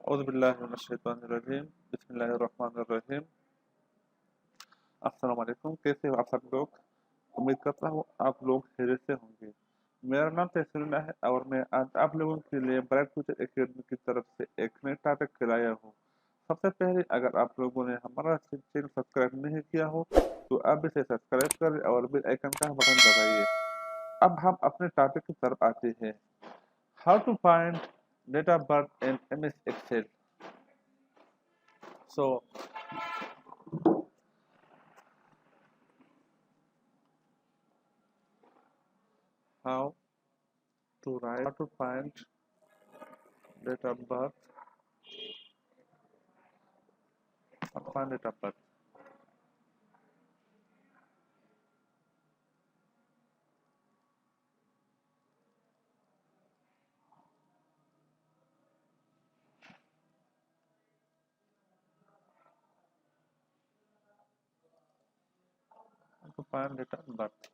औज़ुबिल्लाहिमिनश्शैतानिर्रजीम बिस्मिल्लाहिर्रहमानिर्रहीम। अस्सलाम वालेकुम। कैसे हो आप सब लोग? उम्मीद करता हूँ आप लोग खैरियत से होंगे। मेरा नाम तहसीलुल्लाह है और मैं आज आप लोगों के लिए ब्राइट फ्यूचर एकेडमी की तरफ से एक नए टॉपिक लाया हूँ। सबसे पहले अगर आप लोगों ने हमारा चैनल सब्सक्राइब नहीं किया हो तो आप इसे सब्सक्राइब करें और बेल आइकन का बटन दबाइए। अब हम अपने टॉपिक की तरफ आते हैं। How to find date of birth in MS Excel. So how how to find date of birth or find date of birth. How to find date of birth.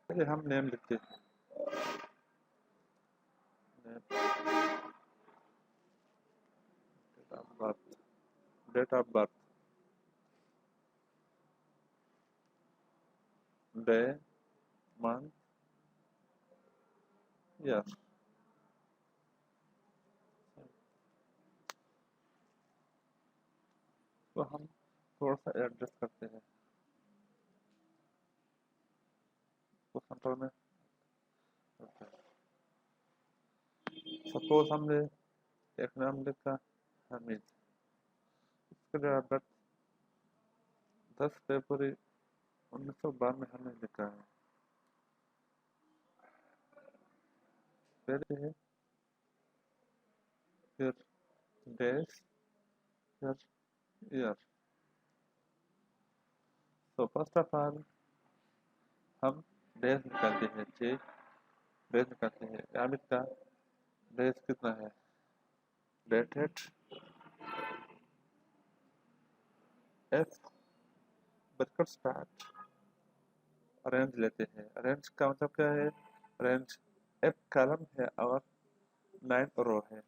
पहले हम नेम लिखते हैं। Date of birth, date of birth, day, month, year. तो हम थोड़ा सा adjust करते हैं तो सेंटर में सपोज हमने एक नाम लिखा हमीद, इसका डेट ऑफ बर्थ 10 फरवरी 1992 हमने लिखा है। फिर है फिर डेज, फिर ईयर। तो फर्स्ट ऑफ ऑल हम डेज निकालते हैं। डेज निकालते हैं। हामिद का डेज कितना है? डेटेड एफ बरकर स्टार्ट रेंज लेते हैं। रेंज का मतलब क्या है? रेंज एफ कॉलम है और 9 रो है।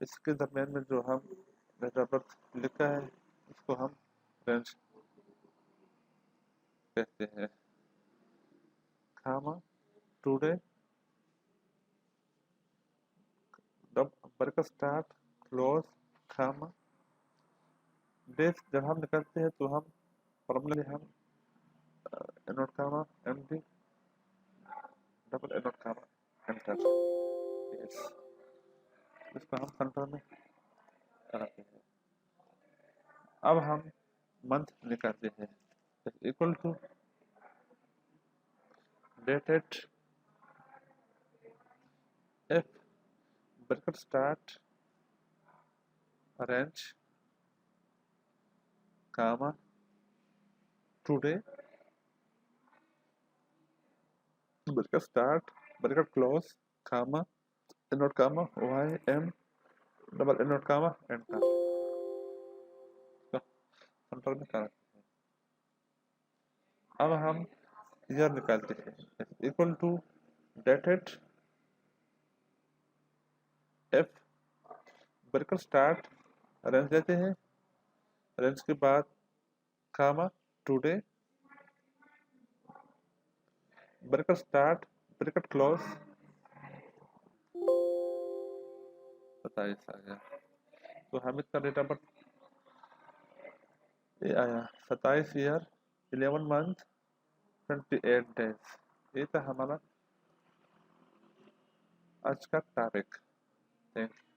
इसके दरम्यान में जो हम डेट ऑफ बर्थ लिखा है उसको हम रेंज कहते हैं। खामा टुडे बरकर स्टार्ट क्लोज खामा डेज। जब हम निकलते हैं तो हम फॉर्मूले हम नोट खामा एम डी डबल नोट खामा एंटर। यस, इसको हम सेंटर में कराते हैं। अब हम मंथ निकालते हैं। Equal to DATEDIF bracket start range comma today bracket start bracket close comma note comma Y M double note comma enter. Centre में कराते हैं। अब हम ईयर निकालते हैं। Equal to DATEDIF bracket start range लेते हैं। Range के बाद comma today bracket start bracket close 27 आ गया। तो हामिद का डेट ऑफ बर्थ ये आया 27 ईयर 11 मंथ 28 डेज। ये था हमारा आज का टॉपिक। Thank you.